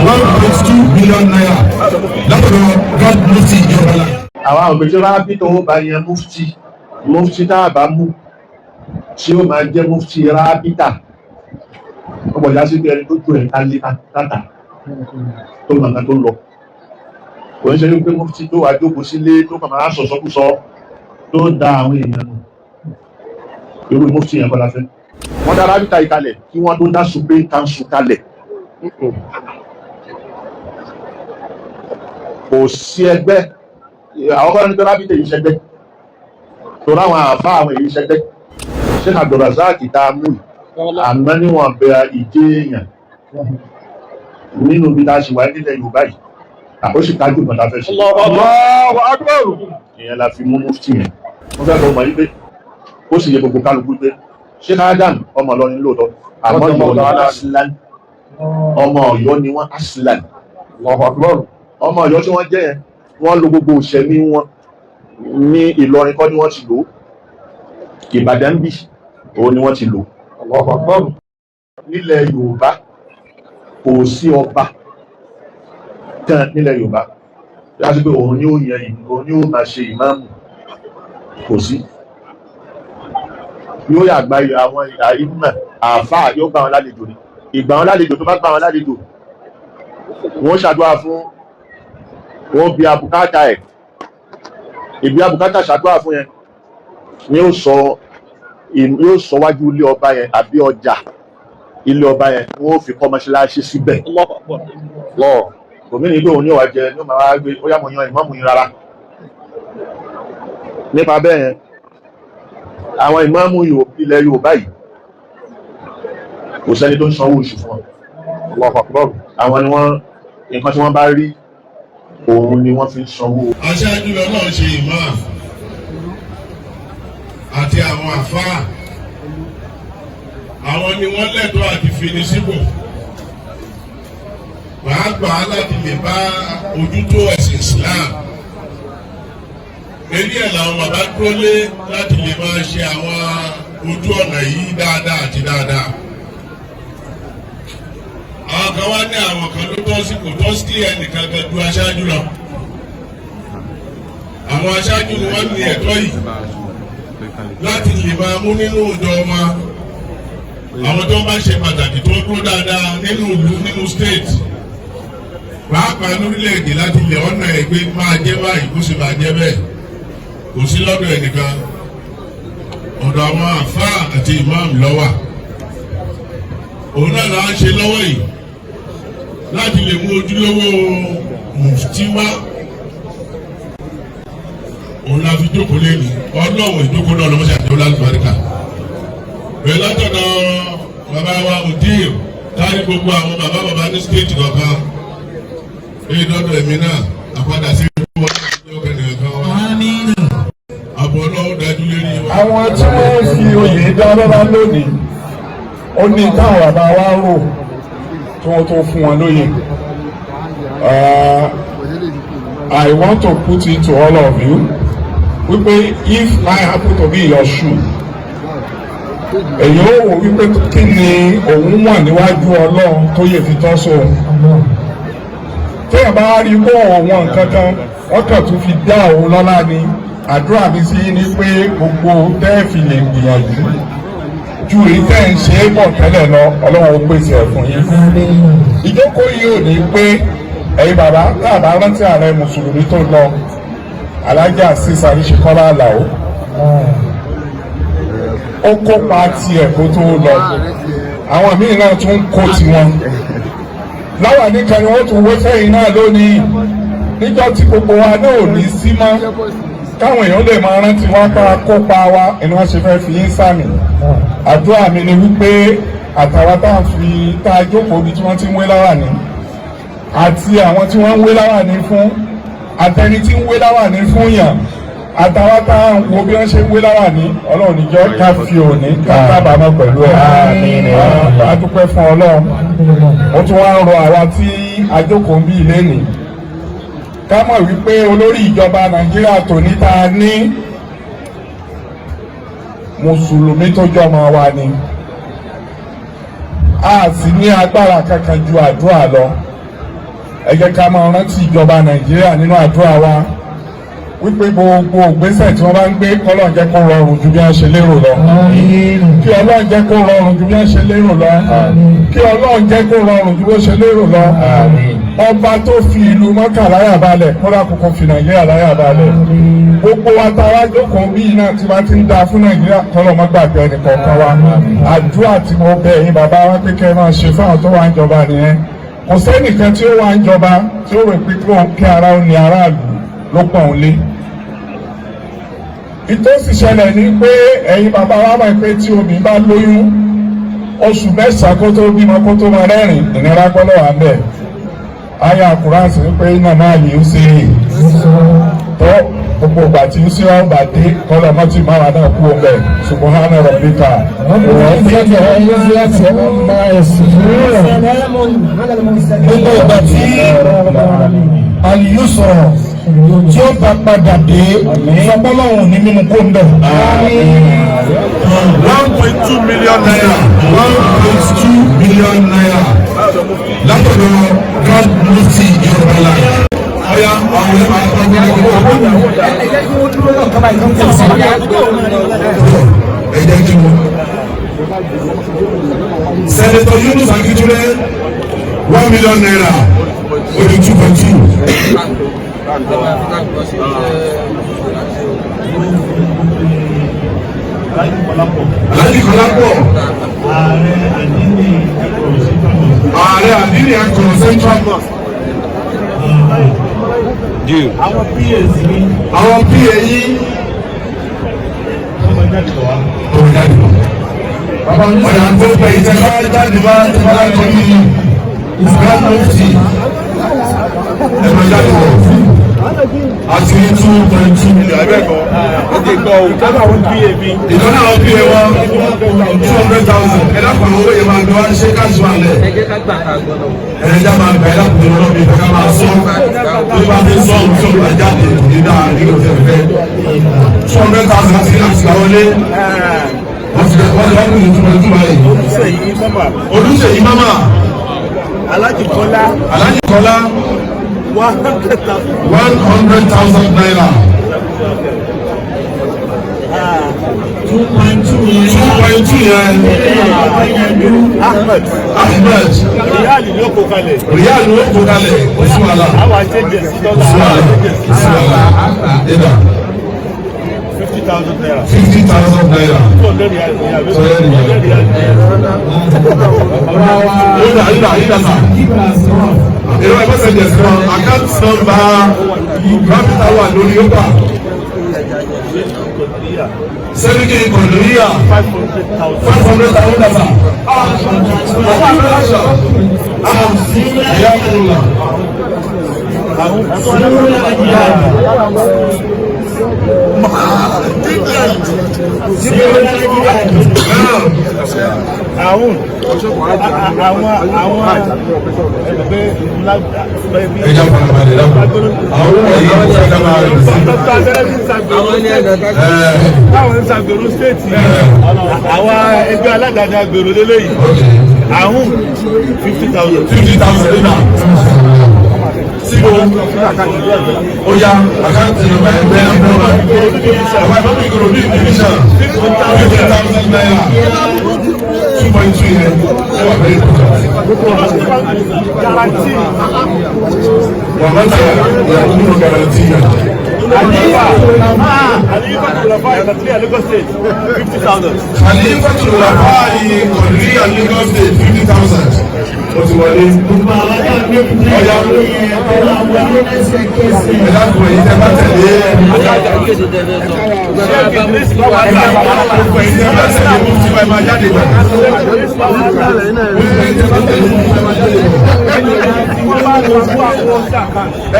1.2 billion naira látọ̀dọ̀ God mufti ìjọba. àwọn òbèjì rábì tó bá yan mufti tá a bá mú tí ó máa jẹ́ mufti rábìtà ọmọ ìyá sí pé ẹni tó tó ẹ̀ kálí kàtà tó màmá tó lọ kò ń ṣe wípé mufti tó wà jókòó sílé tó kàn máa sọ̀sọ́kùsọ tó da àwọn èèyàn nù irú mufti yẹn kọ́ la fẹ́. wọ́n dá rábìtà yìí kalẹ̀ kí wọ́n tó dá Supreme Council kalẹ̀. kò sí ẹgbẹ́ àwọn kọ́ni tó rábìtà yìí ṣẹgbẹ́ tó láwọn àfa àwọn èyí ṣẹgbẹ́ Sheikh Abdulrazak tá a mú àmọ́ níwọ̀n bẹ ìdí èèyàn nínú bí a ṣe wáyé nílẹ̀ Yorùbá yìí àkóṣì kájú kan tá a fẹ́ ṣe. Allahu Akbar. ìyẹn la fi mú mufti yẹn wọ́n fẹ́ kọ́ ọmọ yìí pé ó sì yẹ gbogbo kálukú pé Sheikh Adam ọmọ Ìlọrin lóòótọ́ àmọ́ ọmọ Ọ̀yọ́ ni wọ́n aslan. Allahu Akbar. ọmọ Ọ̀yọ́ tí wọ́n jẹ́ yẹn wọ́n lo gbogbo òṣèlú wọn ní Ìlọrin kọ́ ni wọ́n ti lò Ìbàdàn bí òun ni wọ́n ti lò. Allahu Akbar. nílẹ̀ Yorùbá kò sí ọba kan nílẹ̀ Yorùbá láti pé òun ni ó yẹn òun ni ó máa ṣe ìmáàmù kò sí. yóò yà gba àwọn àìmọ̀ àfáà yóò gbà wọn lálejò ni ìgbà wọn lálejò tó bá gbà wọn lálejò wọ́n ṣàdúrà fún wọ́n bí abùkátà ẹ̀ ìbí abùkátà ṣàdúrà fún yẹn ni yóò sọ wájú ilé ọba yẹn àbí ọjà ilé ọba yẹn wọ́n fi kọ́ mọ́ṣáláṣí síbẹ̀ lọ́ọ̀ gómìnà ìgbé òun ní ọ̀wá jẹ ní ọmọ àwọn agbé ó yá mo yan ìmáàmù yín rárá nípa bẹ́ẹ̀ yẹn àwọn ìmáàmù ilẹ̀ Yorùbá yìí kò sẹ́ni tó ń sanwó oṣù fún wọn àwọn ni wọ́n nǹkan tí wọ́n bá rí òun ni wọ́n fi ń sanwó. aṣáájú lọ náà ṣe ìmáà àti àwọn àfáà àwọn ni wọ́n lẹ́tọ̀ọ́ àti fini síbò pàápàá láti lè bá ojútó ẹ̀sìn Islam èyí ẹ̀ làwọn bàbá dúró lé láti lè máa ṣe àwọn ojú ọ̀nà yìí dáadáa àti dáadáa. àwọn kan wá ní àwọn kan ló tọ́ sí kò tọ́ sí ẹnìkan kan ju aṣáájú lọ. àwọn aṣáájú ni wọ́n ní ẹ̀tọ́ yìí láti lè máa mú nínú ìjọ ọmọ àwọn tó bá ṣe pàtàkì tó dúró dáadáa nínú ìlú nínú state pàápàá lórílẹ̀‐èdè láti lè ọ̀nà ẹgbẹ́ máa jẹ́ báyìí kó sì máa jẹ́ bẹ́ẹ̀ kò sí lọ́dọ̀ ẹnìkan ọ̀dọ̀ àwọn àfáà àti imam lọ́wà òun náà là ń ṣe lọ́wọ́ yìí láti lè mú ojúlówó mufti wá òun la fi jókòó lẹ́nu ọlọ́wọ̀ ìjókòó náà lọ́mọ́sí àti ọlọ́lùbáríkà bẹ́ẹ̀ látọ̀dọ̀ bàbá wa Mudir kárí gbogbo àwọn bàbá ní stéètì kọ̀ọ̀kan èyí dọ́dọ̀ ẹ̀mí náà àpadà sí ìlú wọn ní ọkọ̀ nìkan wá àbọ̀ ọlọ́wọ́ dájú lérí wa. àwọn tí wọ́n fi oyè dá lọ́lá lónìí ó ní táwọn bàbá wa rò tí wọ́n tó fún wọn lóyè. I want to put it to all of you wípé if I happen to be your shoe èyí ó wò wípé kí ni òun mọ̀ níwájú Ọlọ́run tó yẹ fi tọ́ sóun téèyàn bá rí bó ọ̀wọ́n nǹkan kan wọ́n kàn tún fi dá òun lọ́lá ni àdúrà mi sí ni pé gbogbo tẹ́ẹ̀fì lè gbìyànjú ju èyí tẹ́ ń ṣe é bọ̀ tẹ́lẹ̀ lọ Ọlọ́run ó pèsè ẹ̀ fún yín. ìjókòó yìí ò ní pé ẹ̀yin bàbá láàbá rántí ààrẹ mùsùlùmí tó lọ Alájà Sísà Àríṣekọ́lá Àlàó ó kópa tiẹ̀ kó tó lọ àwọn míì náà tún kó tiwọn láwa nìkan ni wọ́n tún wé sẹ́yìn náà lónìí níjọ́ tí gbogbo wa náà ò ní sí mọ́ káwọn èèyàn lè máa rántí wá pa kópa wa ẹni wọ́n ṣe fẹ́ fi yín sàmì àdúrà mi ni wípé àtàwọn tá à ń fi tá a jókòó bí tí wọ́n ti ń wé láwàní àti àwọn tí wọ́n ń wé láwàní fún àtẹni tí ń wé láwàní fún yàn àtàwọn tá à ń wo bí wọ́n ṣe ń wé láwàní Ọlọ́run níjọ́ ká fi òní ká kábàámọ̀ pẹ̀lú ẹ̀ a dúpẹ́ fún Ọlọ́run ó tún wá ń rọ àwa tí a jókòó ń bí ilé nì ká mọ̀ wípé olórí ìjọba Nàìjíríà tòní ta ní mùsùlùmí tó jọmọ wa ni a sì ní agbára kankan ju àdúrà lọ ẹ jẹ́ ká máa rántí ìjọba Nàìjíríà nínú àdúrà wa wípé gbogbo ìgbésẹ̀ tí wọ́n bá ń gbé kọ́lọ́n jẹ́ kó rọrùn ju bí wọ́n ṣe lérò lọ. Kí Ọlọ́run jẹ́ kó rọrùn ju bí wọ́n ṣe lérò lọ. Kí Ọlọ́run jẹ́ kó rọrùn ju bí wọ́n ṣe lérò lọ. Ọba tó fi ìlú Mọ́kà láyà balẹ̀ kódà kókó fi Nàìjíríà láyà balẹ̀. Gbogbo wa tá a wá jókòó bí iná tí wọ́n ti ń da fún Nàìjíríà kọ́lọ́n má gbàgbé ẹnì kọ̀ọ̀kan wa. Àdúrà tí mo bẹ̀ yín bàbá wa pé kẹ́ ẹ máa ṣe fáwọn tó wà ń jọba nìyẹn. Kò sẹ́nìkan tí ó wà ń jọba tí ó rò pé kí ara ó ní aráàlú ló pọ̀ ń lé. Ìtòsí ṣẹlẹ̀ ní pé ẹ̀yin bàbá wa máa ń pé tí obìnrin bá lóyún oṣù mẹ́sàn-án kó tó bímọ kó tó máa rẹ́rìn ìnira gbọ́dọ̀ wà bẹ́ẹ̀. Aya Kùránì sí pé iná máa lè ṣe é tó gbogbo ìgbà tí ó ṣe wọn gbà dé kọ́lọ̀ mọ́tì máa náà kú ọbẹ̀ Subhana rabbika. Gbogbo ìgbà tí àlìyó sọ̀rọ̀ tí ó bá padà dé sọpọ́lọ́hùn ní mímú kó ń bẹ̀. 1.2 million naira 1.2 million naira látọ̀dọ̀ God Mufti Yorùbá land. Ọ̀ya àwọn ẹ̀ma ẹ jẹ́ kí wọ́n. Senator Yunus Akíntúndé 1 million naira odi 2.2. Alhaji Kọ́lápọ̀ ààrẹ àdínní akọ̀rọ̀ Central Mosque. Àwọn PA yìí ọ̀yà tó pẹ̀ ìjẹba jáde bá kọ́ ní Grand Mufti ẹ̀rọ jáde wọ̀ àti 2.2 million ẹ̀bẹ̀kọ́ ìtọ́nà àwọn PA wọn 200,000 ẹ̀dá kan owó yẹn máa gbọ́ ṣé káṣí wà lẹ̀ ẹ̀ẹ́dá máa gbà ẹ̀dá kùnrin lọ́bí ìfẹ́ máa sọ tó bá fi sọ ohun tó bá jáde nígbà nígbà tó fẹ́ 200,000 àti àwọlé wọ́n ti wọ́n kùn ní 2.2 báyìí. Olúṣèyí Mámà Alhaji Kọ́lá 100,000 naira. 2.2 yẹn. Ahmed. Ríálì ló kó kalẹ̀. Oṣù àlà. Àwọn àjẹjẹ sí dọ́là. 50,000 naira. 50,000 naira. Èrò ẹ̀fọ́ sẹ̀jẹ̀ sí wọn, account number capital wà lórí yóò Sẹ́ríkì Kọ̀dùríyà 500,000 naira. Ẹ̀yà kúrò. Àwọn ẹgbẹ́ aládàáni agbèrò lélẹ́yìn àwọn 50,000 naira. Síbo Oya àkáǹtì ọba ẹgbẹ́ ọba ìgbòho ní division 50,000 naira 2.2 yẹn ẹwà bẹ́ẹ̀ garanti wà má ta ìyàwó nínú garanti yẹn. Khalifa Khulafa Qadriya Lagos State 50,000. Khalifa Khulafa Qadriya Lagos State 50,000. Ó ti wọlé. Ọ̀yá ẹ̀dá kò èyí tẹ́ bá tẹ̀lé.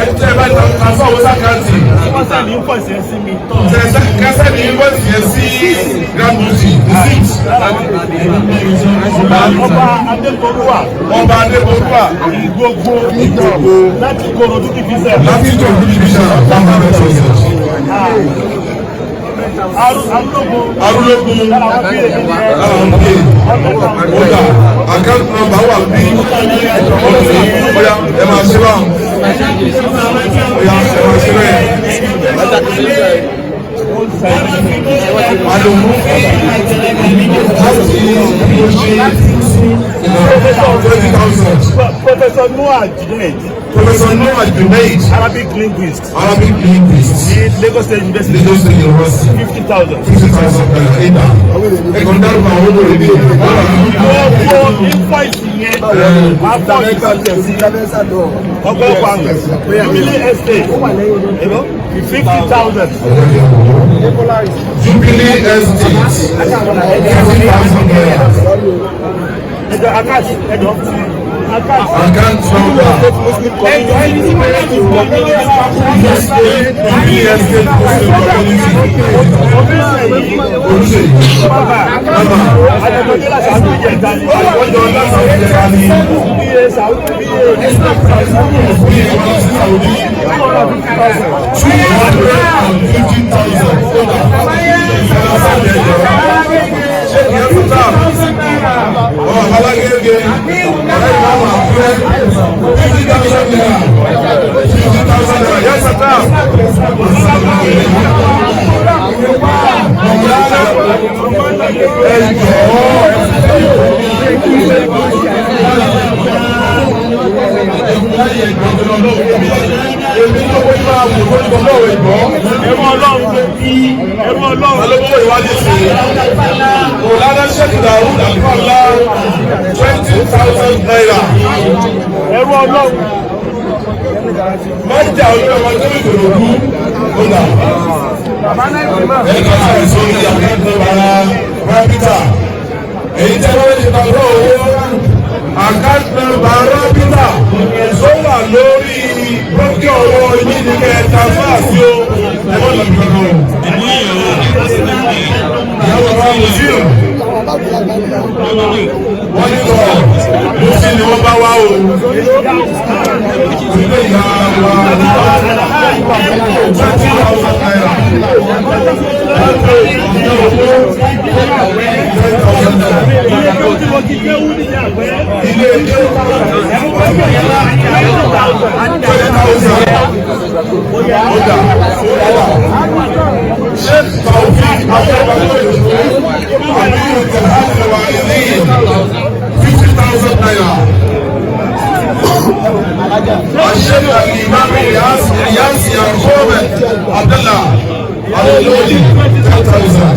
Ẹ̀jẹ̀ bá ta fọwọ́ sákàtì. Kásẹ̀ ní ìfọ̀sì ẹ̀ sí Grand Mufti. Ọba Adébólúwà Ìgbòho láti Ìkòròdú division. arúlógún ọ̀dà àkáǹtì nọ́mbà wà bí ọ̀yà ẹ máa ṣe báwọn ọ̀yà ẹ máa ṣe bẹ́ẹ̀. Àdùnnú Professor Noah Junaid. Professor Noah Junaid. Arabic linguist. Arabic linguist. Lagos State University. Lagos State University. 50,000. 50,000 naira. Ida. Ẹ̀kọ́ dárúkọ àwọn olórí ilé. Wọ́n invoice yẹn. After ọgọ́rùn-ún àgbẹ̀. Jubilee Estate. 50,000. Jubilee Estate. 50,000 naira. Account number. Jubilee Estate Májà olóòwò tó ń gbòòrò ọ̀nà. Ẹ̀ka àìsàn ìyàgbẹ́ bàrà rábítà. Èyí tẹ́ wọ́n ti tàbí owó àkáǹtì nọ́mbà rábítà tó wà lórí bókè ọwọ́ yìí ní kẹta fáàsì o. Ẹ̀wọ́n lọ bí kankan o. Ìyàwó wa mùsíù. Wọ́n ní lọ mùsíù ni wọ́n bá wá o. Ilé ìyá wa 20,000 naira. Sheikh Taufik Abdul 50,000 naira. Sheikh Imam Yasi Yakobe Abdullah Alolodi 10,000.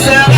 Islam,